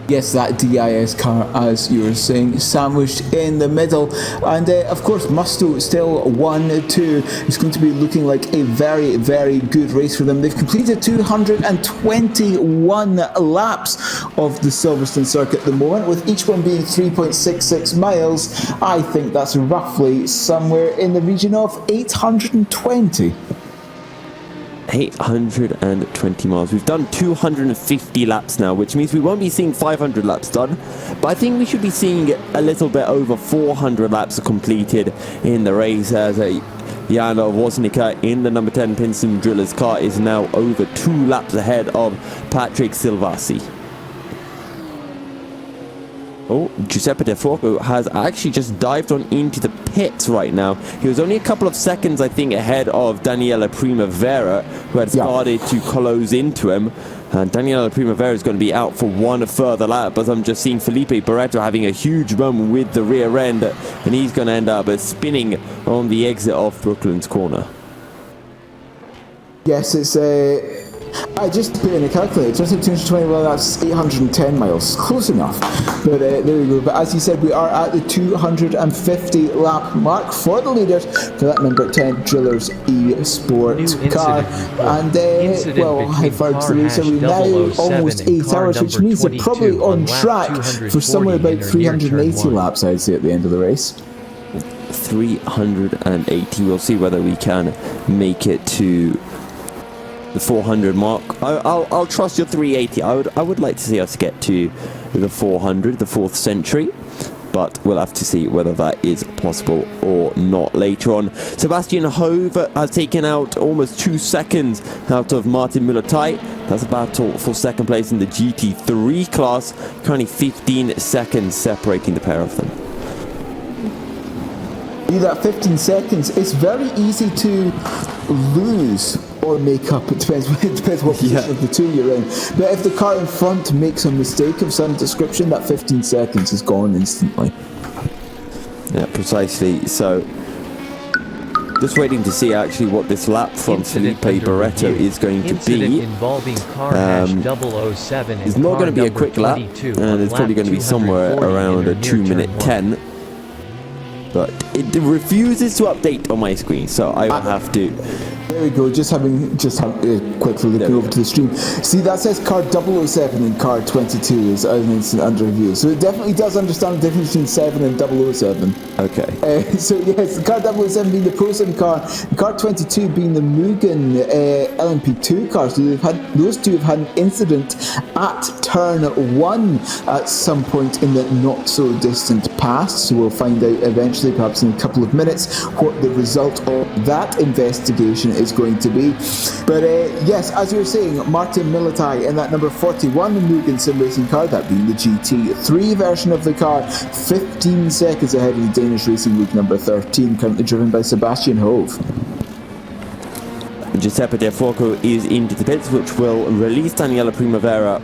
Yes, that DIS car, as you were saying, sandwiched in the middle. And of course, Musto still 1, 2. It's going to be looking like a very, very good race for them. They've completed 221 laps of the Silverstone circuit at the moment, with each one being 3.66 miles. I think that's roughly somewhere in the region of 820. 820 miles. We've done 250 laps now, which means we won't be seeing 500 laps done, but I think we should be seeing a little bit over 400 laps completed in the race, as Jan Woznicka in the number 10 Pinson Driller's car is now over 2 laps ahead of Patrick Silvassi. Oh, Giuseppe De Forco has actually just dived on into the pits right now. He was only a couple of seconds, I think, ahead of Daniela Primavera, who had started to close into him. And Daniela Primavera is going to be out for 1 further lap, but I'm just seeing Felipe Barreto having a huge moment with the rear end, and he's going to end up spinning on the exit of Brooklands Corner. Yes, it's I just put in a calculator. It turns out 220, well, that's 810 miles. Close enough. But there we go. But as you said, we are at the 250 lap mark for the leaders for that number 10 Drillers E-Sport car. And, well, how far to the race are we now? Almost 8 hours, which means they're probably on track for somewhere about 380 laps, I'd say, at the end of the race. 380. We'll see whether we can make it to the 400 mark. I'll trust your 380. I would like to see us get to the 400, the 4th century, but we'll have to see whether that is possible or not later on. Sebastian Hove has taken out almost 2 seconds out of Martin Muller-Teit. That's a battle for second place in the GT3 class, currently 15 seconds separating the pair of them. That 15 seconds, it's very easy to lose or make up. It depends what position of the two you're in. But if the car in front makes a mistake of some description, that 15 seconds is gone instantly. Yeah, precisely. So, just waiting to see actually what this lap from Felipe Barreto is going to be. Involving car hash 007 it's not going to be a quick lap, and it's probably going to be somewhere around a 2-minute 10. But it refuses to update on my screen, so I will have to. There we go, just quickly looking over to the stream. See, that says car 007 and car 22 is an instant under review. So it definitely does understand the difference between 7 and 007. Okay. So yes, the car 007 being the Pro Sim car, and car 22 being the Mugen LMP2 car. So those two have had an incident at turn 1 at some point in the not so distant past. So we'll find out eventually, perhaps in a couple of minutes, what the result of that investigation is going to be. But yes, as you were saying, Martin Militai in that number 41 Mugen Sim Racing car, that being the GT3 version of the car, 15 seconds ahead of the Danish Racing League number 13, currently driven by Sebastian Hove. Giuseppe De Fuoco is into the pits, which will release Daniela Primavera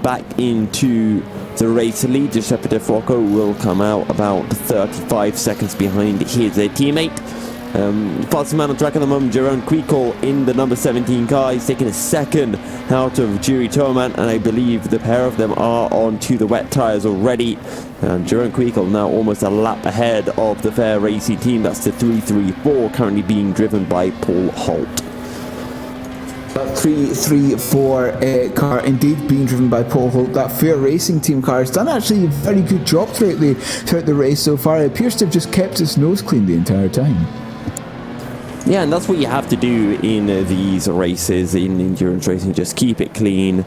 back into the race lead. Giuseppe De Fuoco will come out about 35 seconds behind his teammate. Fastest man on track at the moment, Jerome Quickle in the number 17 car. He's taking a second out of Juri Toman, and I believe the pair of them are onto the wet tyres already. And Jerome Quickle now almost a lap ahead of the Fair Racing team. That's the 334, currently being driven by Paul Holt. That 334 car indeed being driven by Paul Holt. That Fair Racing team car has done actually a very good job throughout the race so far. It appears to have just kept its nose clean the entire time. Yeah, and that's what you have to do in these races, in endurance racing, just keep it clean.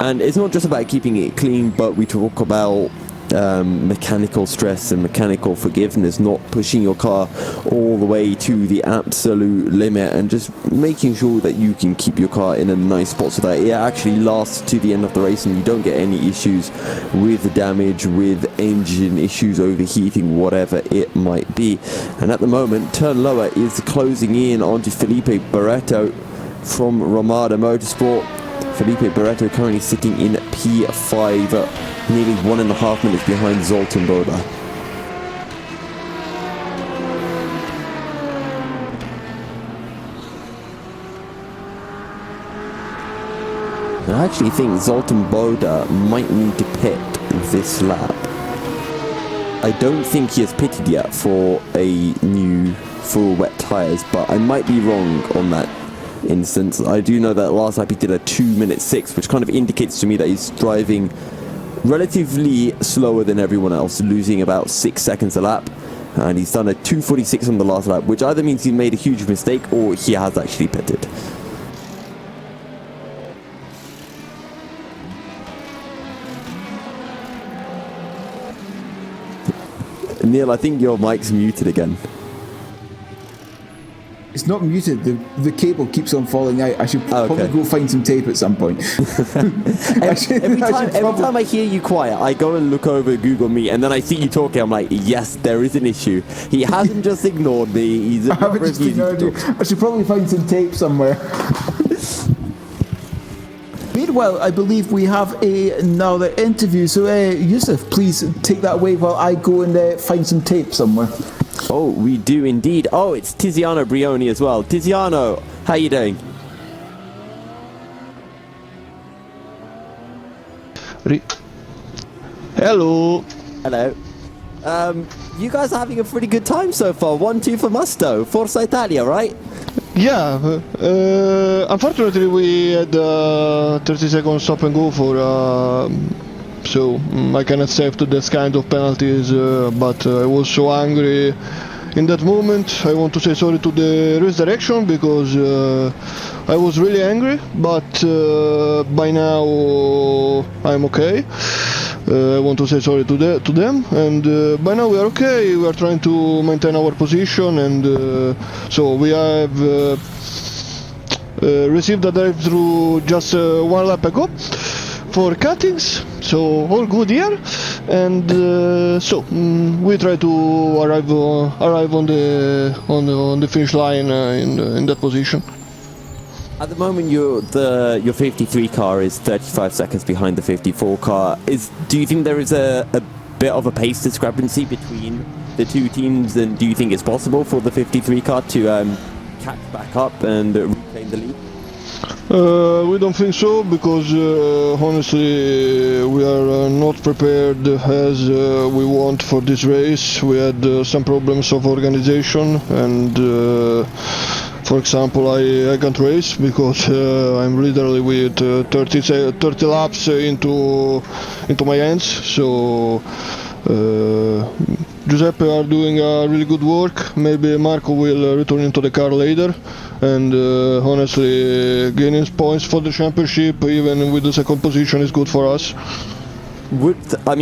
And it's not just about keeping it clean, but we talk about mechanical stress and mechanical forgiveness, not pushing your car all the way to the absolute limit, and just making sure that you can keep your car in a nice spot so that it actually lasts to the end of the race and you don't get any issues with damage, with engine issues, overheating, whatever it might be. And at the moment, turn lower is closing in onto Felipe Barreto from Ramada Motorsport. Felipe Barreto currently sitting in P5, nearly 1.5 minutes behind Zoltan Boda. I actually think Zoltan Boda might need to pit this lap. I don't think he has pitted yet for a new full wet tyres, but I might be wrong on that instance. I do know that last lap he did a 2:06, which kind of indicates to me that he's driving relatively slower than everyone else, losing about 6 seconds a lap. And he's done a 2:46 on the last lap, which either means he made a huge mistake or he has actually pitted. Neil, I think your mic's muted again. It's not muted. The cable keeps on falling out. I should probably go find some tape at some point. Every time I hear you quiet, I go and look over Google Meet, and then I see you talking. I'm like, yes, there is an issue. He hasn't just ignored me. I haven't just ignored you. I should probably find some tape somewhere. Meanwhile, I believe we have another interview. So, Yusuf, please take that away while I go and find some tape somewhere. Oh, we do indeed. Oh, it's Tiziano Brioni as well. Tiziano, how you doing? Hello. Hello. You guys are having a pretty good time so far. 1-2 for Musto. Forza Italia, right? Yeah. Unfortunately, we had 30 seconds stop and go for... so I can accept this kind of penalties, but I was so angry in that moment. I want to say sorry to the race direction because I was really angry, but by now I'm okay. I want to say sorry to them, and by now we are okay. We are trying to maintain our position, and so we have received a drive-through just 1 lap ago. for cuttings, so all good here. And we try to arrive on the finish line in that position. At the moment, your 53 car is 35 seconds behind the 54 car. Do you think there is a bit of a pace discrepancy between the two teams, and do you think it's possible for the 53 car to catch back up and reclaim the lead? We don't think so, because honestly we are not prepared as we want for this race. We had some problems of organization, and for example, I can't race because I'm literally with 30 laps into my hands. So Giuseppe are doing really good work. Maybe Marco will return into the car later, and honestly, gaining points for the championship, even with the second position, is good for us. I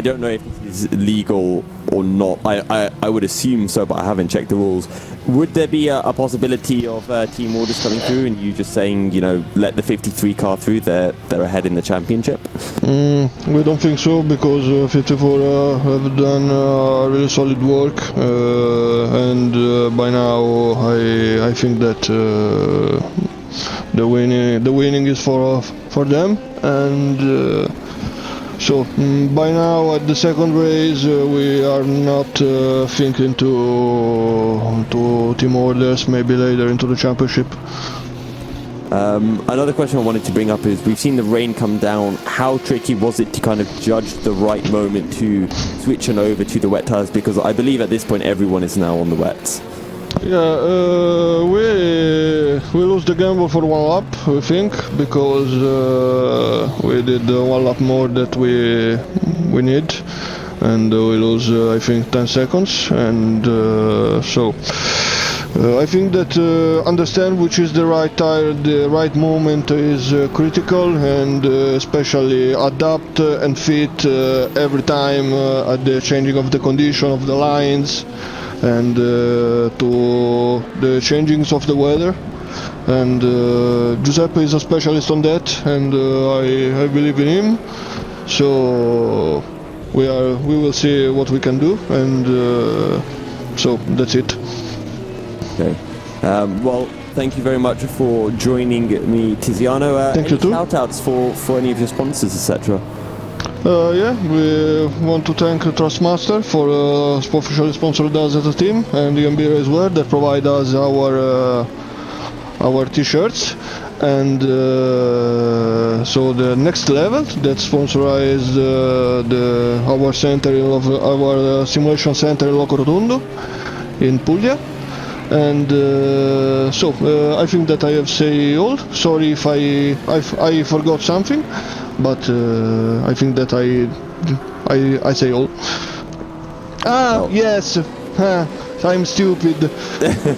don't know if this is legal or not. I would assume so, but I haven't checked the rules. Would there be a possibility of team orders coming through and you just saying, let the 53 car through, they're ahead in the championship? We don't think so, because 54 have done really solid work, and by now I think that the winning is for them, and so by now at the second race we are not thinking to team orders, maybe later into the championship. Another question I wanted to bring up is, we've seen the rain come down. How tricky was it to kind of judge the right moment to switch on over to the wet tires? Because I believe at this point everyone is now on the wets. Yeah, we lose the gamble for one lap, we think, because we did one lap more that we need, and we lose I think 10 seconds, and I think that understand which is the right tire, the right moment is critical, and especially adapt and fit every time at the changing of the condition of the lines, and to the changings of the weather. And Giuseppe is a specialist on that, and I believe in him. So we will see what we can do, and so that's it. Okay. Well, thank you very much for joining me, Tiziano. Thank you too. Shout-outs for any of your sponsors, etc. Yeah, we want to thank Trustmaster for officially sponsored us as a team, and EMB as well, that provide us our t-shirts, and so the next level that sponsorized our center our simulation center in Loco Rotondo in Puglia. And I think that I have said all. Sorry if I forgot something, but I think that I say all. Yes, I'm stupid.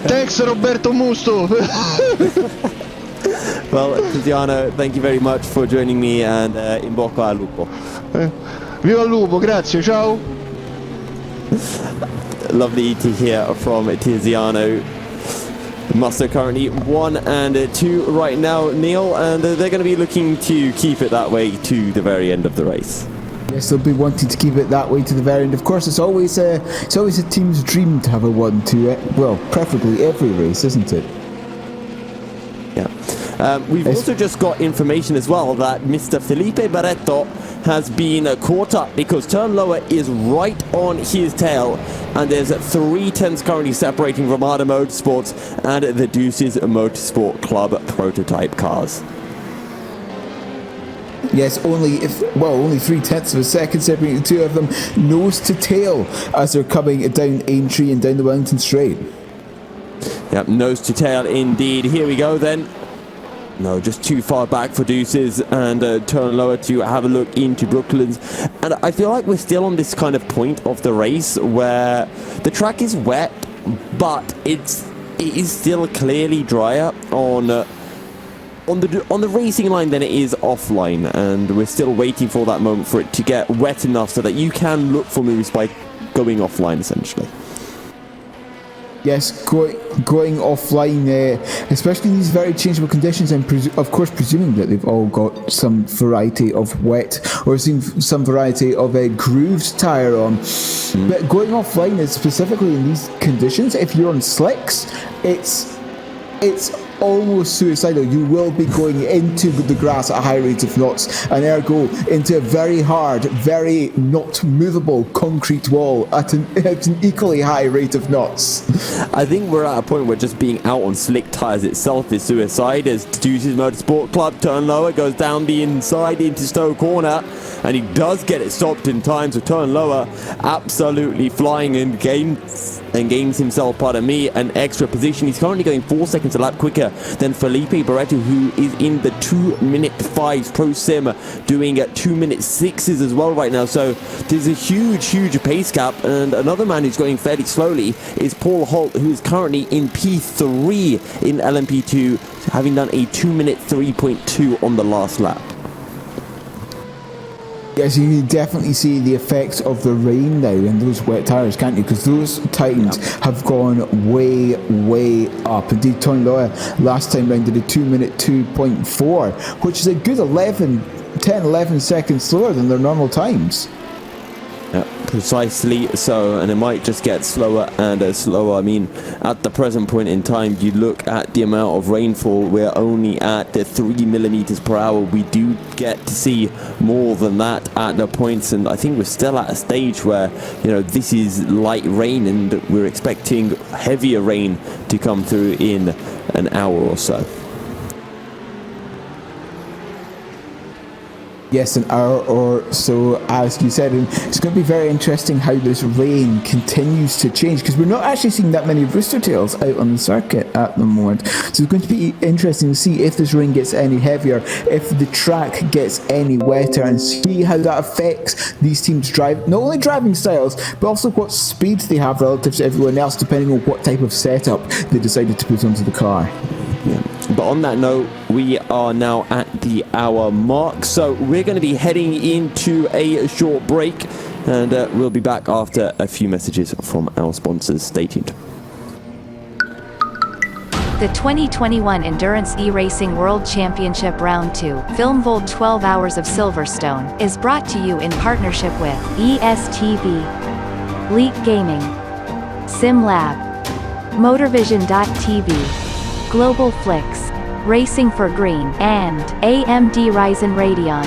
Thanks, Roberto Musto. Well, Tiziano, thank you very much for joining me, and in bocca al lupo. Viva il lupo, grazie, ciao. Lovely to hear from Tiziano. Musto currently 1 and 2 right now, Neil, and they're going to be looking to keep it that way to the very end of the race. Yes, they'll be wanting to keep it that way to the very end. Of course, it's always a team's dream to have a 1-2, well, preferably every race, isn't it? Yeah. We've also just got information as well that Mr. Felipe Barreto has been caught up, because turn lower is right on his tail, and there's 3 tenths currently separating Ramada Motorsports and the Deuces Motorsport Club prototype cars. Yes, only 3/10 of a second separating the two of them, nose to tail, as they're coming down Aintree and down the Wellington Straight. Yep, nose to tail indeed. Here we go then. No, just too far back for Deuces, and turn lower to have a look into Brooklands. And I feel like we're still on this kind of point of the race where the track is wet, but it is still clearly drier on the racing line than it is offline, and we're still waiting for that moment for it to get wet enough so that you can look for moves by going offline, essentially. Yes, going offline, especially in these very changeable conditions, and of course presuming that they've all got some variety of wet or some variety of a grooved tyre on. But going offline is specifically in these conditions, if you're on slicks, it's almost suicidal. You will be going into the grass at a high rate of knots, and ergo into a very hard, very not movable concrete wall at an equally high rate of knots. I think we're at a point where just being out on slick tyres itself is suicide, as Deuce's Motorsport Club turn lower, goes down the inside into Stowe Corner, and he does get it stopped in time, so turn lower, absolutely flying and gains himself, an extra position. He's currently going 4 seconds a lap quicker than Felipe Barreto, who is in the 2-minute 5s Pro Sim, doing 2-minute 6s as well right now. So there's a huge pace gap, and another man who's going fairly slowly is Paul Holt, who is currently in P3 in LMP2, having done a 2-minute 3.2 on the last lap. Yes, you can definitely see the effects of the rain now in those wet tyres, can't you? Because those times have gone way up. Indeed, Tony Loya last time round did a 2-minute 2.4, which is a good 10-11 seconds slower than their normal times. Precisely so, and it might just get slower and slower. I mean, at the present point in time, you look at the amount of rainfall, we're only at 3 millimeters per hour. We do get to see more than that at the points, and I think we're still at a stage where, this is light rain, and we're expecting heavier rain to come through in an hour or so. Yes, an hour or so, as you said, and it's going to be very interesting how this rain continues to change, because we're not actually seeing that many rooster tails out on the circuit at the moment. So it's going to be interesting to see if this rain gets any heavier, if the track gets any wetter, and see how that affects these teams' not only driving styles, but also what speed they have relative to everyone else, depending on what type of setup they decided to put onto the car. Yeah. But on that note, we are now at the hour mark, so we're going to be heading into a short break, and we'll be back after a few messages from our sponsors. Stay tuned. The 2021 Endurance E-Racing World Championship Round 2, Film Volt 12 Hours of Silverstone, is brought to you in partnership with ESTV, Leak Gaming, SimLab, Motorvision.tv, Global Flix, Racing for Green, and AMD Ryzen Radeon.